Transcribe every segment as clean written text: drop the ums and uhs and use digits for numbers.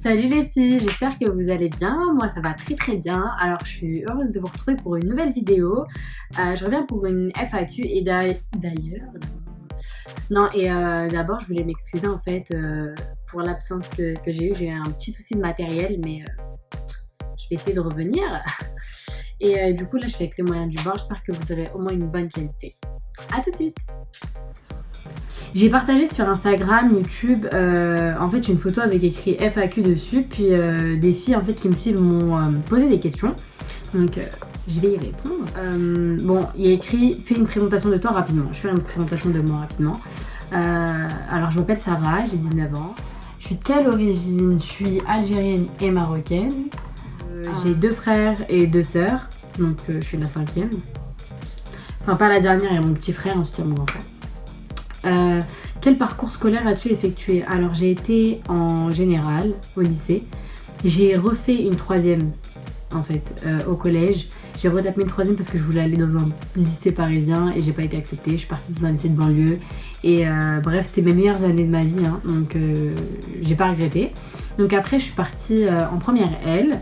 Salut les filles, j'espère que vous allez bien. Moi ça va très bien. Alors je suis heureuse de vous retrouver pour une nouvelle vidéo. Je reviens pour une FAQ et d'abord je voulais m'excuser en fait pour l'absence que j'ai eue. J'ai eu un petit souci de matériel mais je vais essayer de revenir. Et du coup là je fais avec les moyens du bord. J'espère que vous aurez au moins une bonne qualité. A tout de suite. J'ai partagé sur Instagram, YouTube, en fait une photo avec écrit FAQ dessus, puis des filles en fait qui me suivent m'ont posé des questions, donc je vais y répondre. Bon, il y a écrit fais une présentation de toi rapidement. Je fais une présentation de moi rapidement. Alors je m'appelle Sarah, j'ai 19 ans. Je suis de quelle origine? Je suis algérienne et marocaine. J'ai 2 frères et 2 sœurs, donc je suis la 5e. Enfin pas la dernière, il y a mon petit frère, ensuite il y a mon grand frère. Quel parcours scolaire as-tu effectué? Alors j'ai été en général au lycée. J'ai refait une 3e en fait au collège. J'ai retapé une 3e parce que je voulais aller dans un lycée parisien et j'ai pas été acceptée. Je suis partie dans un lycée de banlieue et bref c'était mes meilleures années de ma vie hein, donc j'ai pas regretté. Donc après je suis partie en première L.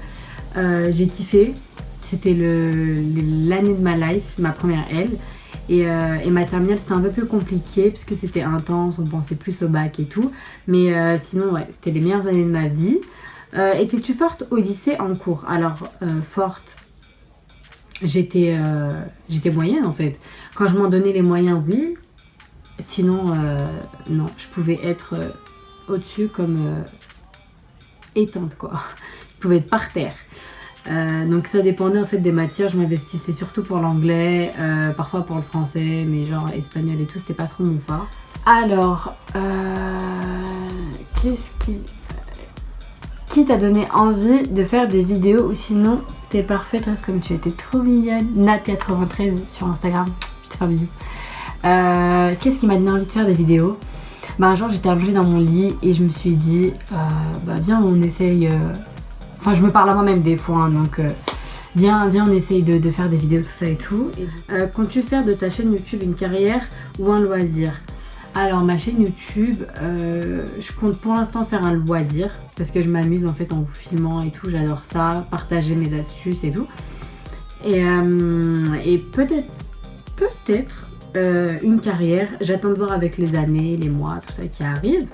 J'ai kiffé. C'était l'année de ma life, ma première L. Et ma terminale c'était un peu plus compliqué puisque c'était intense, on pensait plus au bac et tout. Mais sinon ouais, c'était les meilleures années de ma vie. Étais-tu forte au lycée en cours? Alors forte, j'étais moyenne en fait. Quand je m'en donnais les moyens, oui. Sinon non, je pouvais être au-dessus comme éteinte quoi. Je pouvais être par terre. Donc ça dépendait en fait des matières, je m'investissais surtout pour l'anglais, parfois pour le français, mais genre espagnol et tout, c'était pas trop mon fort. Alors, qui t'a donné envie de faire des vidéos ou sinon t'es parfaite, reste comme tu étais trop mignonne. Nat93 sur Instagram, je te fais un bisou. Qu'est-ce qui m'a donné envie de faire des vidéos? Bah un jour j'étais allongée dans mon lit et je me suis dit, bah viens on essaye... Enfin, je me parle à moi-même des fois, hein, donc viens, on essaye de faire des vidéos, tout ça et tout. Comptes-tu faire de ta chaîne YouTube une carrière ou un loisir? Alors, ma chaîne YouTube, je compte pour l'instant faire un loisir parce que je m'amuse en fait en vous filmant et tout, j'adore ça, partager mes astuces et tout. Et peut-être une carrière, j'attends de voir avec les années, les mois, tout ça qui arrive.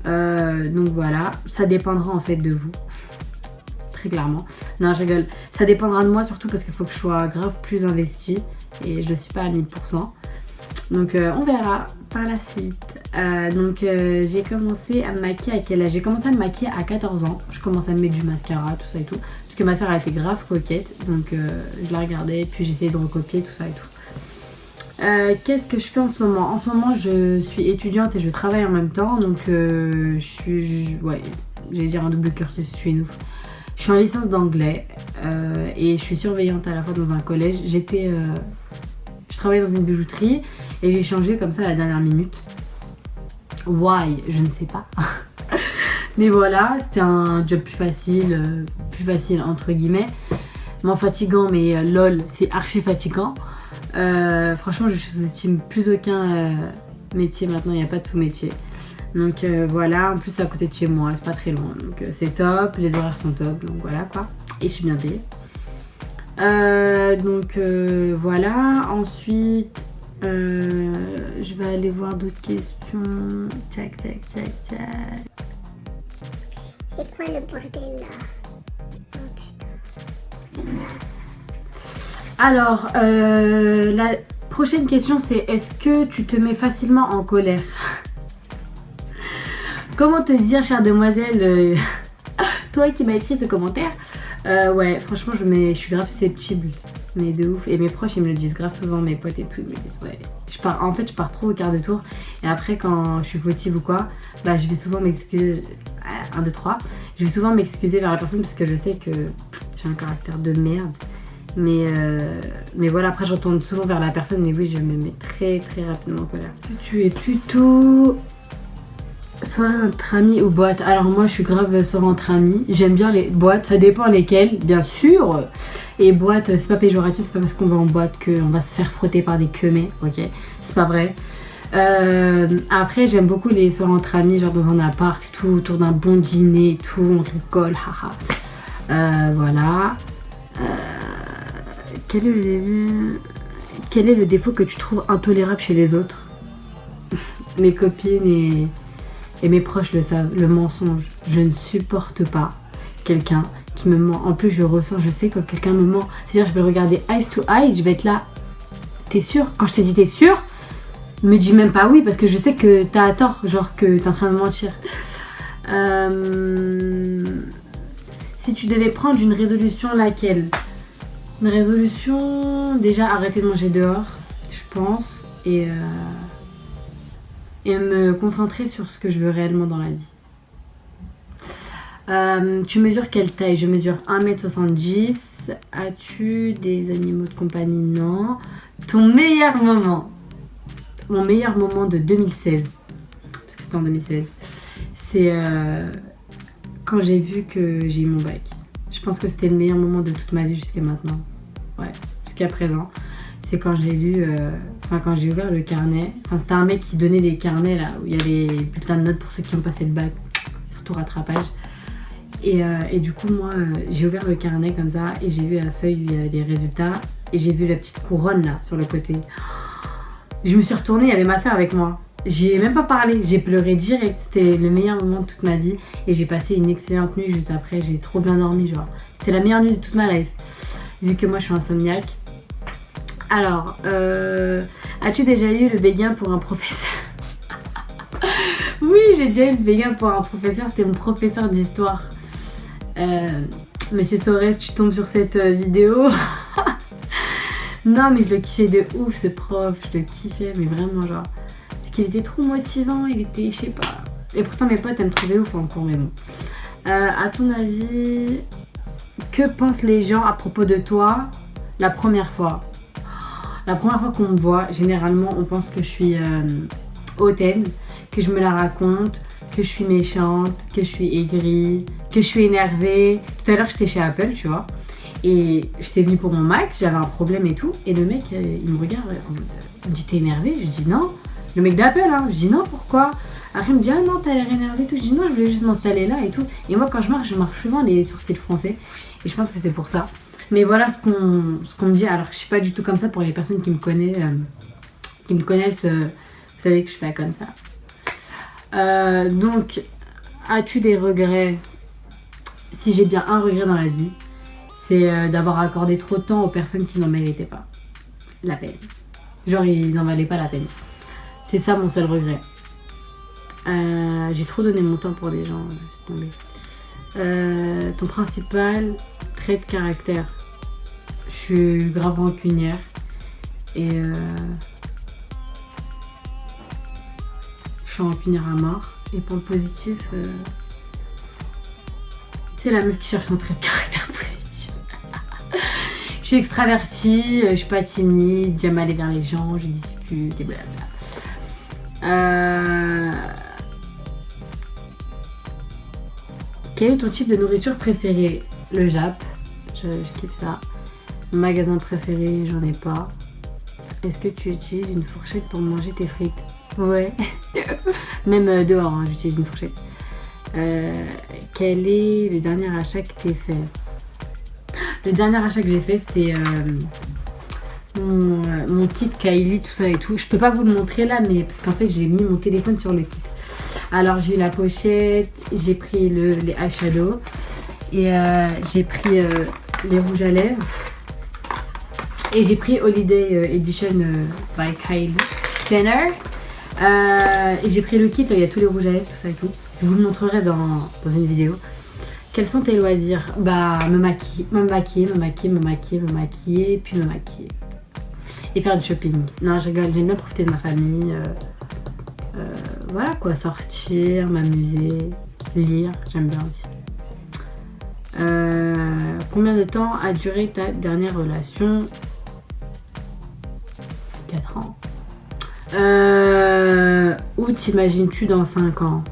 Donc voilà, ça dépendra en fait de vous. Clairement. Non, je rigole. Ça dépendra de moi surtout parce qu'il faut que je sois grave plus investie et je suis pas à 1000%. Donc on verra par la suite. J'ai commencé à me maquiller à quel âge? J'ai commencé à me maquiller à 14 ans. Je commence à me mettre du mascara, tout ça et tout. Parce que ma soeur a été grave coquette. Donc je la regardais puis j'essayais de recopier tout ça et tout. Qu'est-ce que je fais en ce moment? En ce moment je suis étudiante et je travaille en même temps. Donc ouais, j'allais dire un double cursus, je suis une ouf. Je suis en licence d'anglais et je suis surveillante à la fois dans un collège. Je travaille dans une bijouterie et j'ai changé comme ça à la dernière minute. Why? Je ne sais pas. Mais voilà, c'était un job plus facile entre guillemets. Moins fatigant, mais lol, c'est archi fatigant. Franchement, je sous-estime plus aucun métier maintenant, il n'y a pas de sous-métier. Donc voilà, en plus c'est à côté de chez moi, c'est pas très loin, donc c'est top, les horaires sont top, donc voilà quoi, et je suis bien payée. Voilà, ensuite je vais aller voir d'autres questions, tac. C'est quoi le bordel là? Oh putain. Alors, la prochaine question c'est est-ce que tu te mets facilement en colère? Comment te dire, chère demoiselle, toi qui m'as écrit ce commentaire, ouais, franchement, je suis grave susceptible, mais de ouf. Et mes proches, ils me le disent grave souvent, mes potes et tout, ils me disent, ouais. Je pars trop au quart de tour. Et après, quand je suis fautive ou quoi, bah, je vais souvent m'excuser, 1, 2, 3, je vais souvent m'excuser vers la personne parce que je sais que j'ai un caractère de merde. Mais voilà, après, je retourne souvent vers la personne, mais oui, je me mets très rapidement en colère. Tu es plutôt... soirée entre amis ou boîte? Alors moi je suis grave soirée entre amis. J'aime bien les boîtes, ça dépend lesquelles bien sûr. Et boîte, c'est pas péjoratif, c'est pas parce qu'on va en boîte qu'on va se faire frotter par des queumets, ok? C'est pas vrai. Après, j'aime beaucoup les soirées entre amis, genre dans un appart, et tout, autour d'un bon dîner, et tout, on rigole, haha. Voilà. Quel est le défaut que tu trouves intolérable chez les autres? Mes copines et mes proches le savent, le mensonge. Je ne supporte pas quelqu'un qui me ment. En plus, je sais quand quelqu'un me ment. C'est-à-dire, je vais le regarder eyes to eyes, je vais être là. T'es sûr? Quand je te dis t'es sûr, me dis même pas oui parce que je sais que t'as tort, genre que t'es en train de mentir. Si tu devais prendre une résolution, laquelle? Une résolution, déjà arrêter de manger dehors, je pense, et me concentrer sur ce que je veux réellement dans la vie. Tu mesures quelle taille? Je mesure 1m70. As-tu des animaux de compagnie? Non. Ton meilleur moment? Mon meilleur moment de 2016, parce que c'était en 2016, c'est quand j'ai vu que j'ai eu mon bac. Je pense que c'était le meilleur moment de toute ma vie jusqu'à maintenant. Ouais, jusqu'à présent. C'est quand j'ai lu, quand j'ai ouvert le carnet. Enfin, c'était un mec qui donnait les carnets là, où il y a les bulletins de notes pour ceux qui ont passé le bac, surtout rattrapage. Et du coup, moi, j'ai ouvert le carnet comme ça et j'ai vu la feuille où il y a les résultats et j'ai vu la petite couronne là sur le côté. Je me suis retournée, il y avait ma soeur avec moi. J'ai même pas parlé, j'ai pleuré direct. C'était le meilleur moment de toute ma vie et j'ai passé une excellente nuit juste après. J'ai trop bien dormi, genre. C'était la meilleure nuit de toute ma life, vu que moi je suis insomniaque. Alors, as-tu déjà eu le béguin pour un professeur? Oui, j'ai déjà eu le béguin pour un professeur. C'était mon professeur d'histoire. Monsieur Sorès, tu tombes sur cette vidéo. Non, mais je le kiffais de ouf, ce prof. Je le kiffais, mais vraiment, genre. Parce qu'il était trop motivant, il était, je sais pas. Et pourtant, mes potes, elles me trouvaient ouf en cours, mais bon. À ton avis, que pensent les gens à propos de toi la première fois? La première fois qu'on me voit, généralement, on pense que je suis hautaine, que je me la raconte, que je suis méchante, que je suis aigrie, que je suis énervée. Tout à l'heure, j'étais chez Apple, tu vois. Et j'étais venue pour mon Mac, j'avais un problème et tout. Et le mec, il me regarde, il me dit t'es énervée? Je dis non. Le mec d'Apple, hein. Je dis non, pourquoi? Après, il me dit ah non, t'as l'air énervée et tout. Je dis non, je voulais juste m'installer là et tout. Et moi, quand je marche souvent les sourcils froncés. Et je pense que c'est pour ça. Mais voilà ce qu'on me dit. Alors, je suis pas du tout comme ça pour les personnes qui me connaissent. Vous savez que je suis pas comme ça. Donc, as-tu des regrets? Si j'ai bien un regret dans la vie, c'est d'avoir accordé trop de temps aux personnes qui n'en méritaient pas la peine. Genre, ils n'en valaient pas la peine. C'est ça mon seul regret. J'ai trop donné mon temps pour des gens. Ton principal trait de caractère? Je suis grave rancunière. Et je suis rancunière à mort. Et pour le positif, c'est la meuf qui cherche un trait de caractère positif. Je suis extravertie, je suis pas timide, j'aime aller vers les gens, je discute et blablabla. Quel est ton type de nourriture préférée? Le Jap, je kiffe ça. Mon magasin préféré, j'en ai pas. Est-ce que tu utilises une fourchette pour manger tes frites? Ouais. Même dehors, hein, j'utilise une fourchette. Quel est le dernier achat que t'as fait? Le dernier achat que j'ai fait, c'est mon kit Kylie, tout ça et tout. Je peux pas vous le montrer là, mais parce qu'en fait, j'ai mis mon téléphone sur le kit. Alors, j'ai eu la pochette, j'ai pris les eyeshadows et j'ai pris les rouges à lèvres. Et j'ai pris Holiday Edition by Kylie Jenner. Et j'ai pris le kit, il y a tous les rouges à lèvres, tout ça et tout. Je vous le montrerai dans une vidéo. Quels sont tes loisirs? Bah, me maquiller, puis me maquiller. Et faire du shopping. Non, je rigole, j'aime bien profiter de ma famille. Voilà quoi, sortir, m'amuser, lire, j'aime bien aussi. Combien de temps a duré ta dernière relation? 4 ans. Où t'imagines-tu dans 5 ans?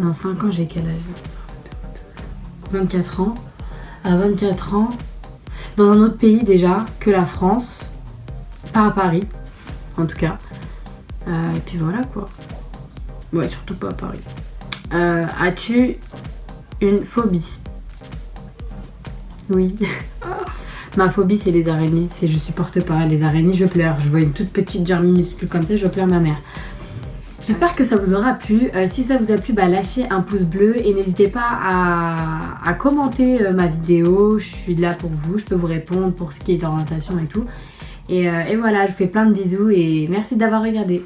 Dans 5 ans, j'ai quel âge? 24 ans. À 24 ans, dans un autre pays déjà que la France, pas à Paris. en tout cas. Et puis voilà quoi. Ouais, surtout pas à Paris. As-tu une phobie? Oui. Ma phobie, c'est les araignées. Je supporte pas les araignées, je pleure. Je vois une toute petite germe minuscule comme ça, je pleure ma mère. J'espère que ça vous aura plu. Si ça vous a plu, lâchez un pouce bleu et n'hésitez pas à commenter ma vidéo. Je suis là pour vous, je peux vous répondre pour ce qui est d'orientation et tout. Et voilà, je vous fais plein de bisous et merci d'avoir regardé.